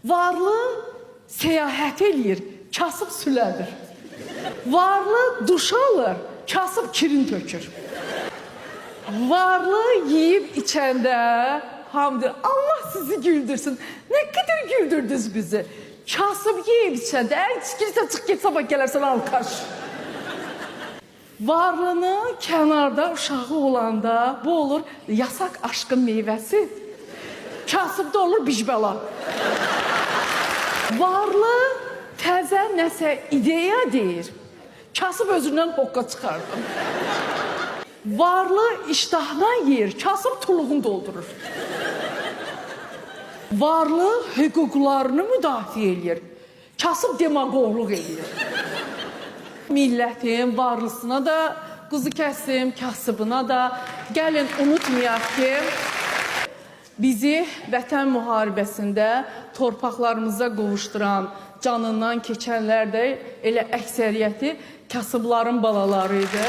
Varlı səyahət eləyir, kasıb sülədir. Varlı duş alır, kasıb kirin tökür. Varlı yiyib içəndə hamdı, Allah sizi güldürsün. Nə qədər güldürdünüz bizi. Kasıb yiyib içəndə, çıxırsa çıx get sabah gələrsən alqaş. Varlının kənarda uşağı olanda bu olur yasaq aşkın meyvəsi. Kasıbda olur bicbəla. Varlı təzə nəsə ideya deyir. Kasıb özündən hoqqa çıxardır. Varlı iştahına yer, kasıb tuluğunu doldurur. Varlı hüquqlarını müdafiə edir. Kasıb demagogluq edir. Millətin varlısına da quzu kəsim, kasıbına da gəlin unutmayaq ki, bizi vətən müharibəsində torpaqlarımıza qovuşduran, canından keçənlər də elə əksəriyyəti kasıbların balaları idi.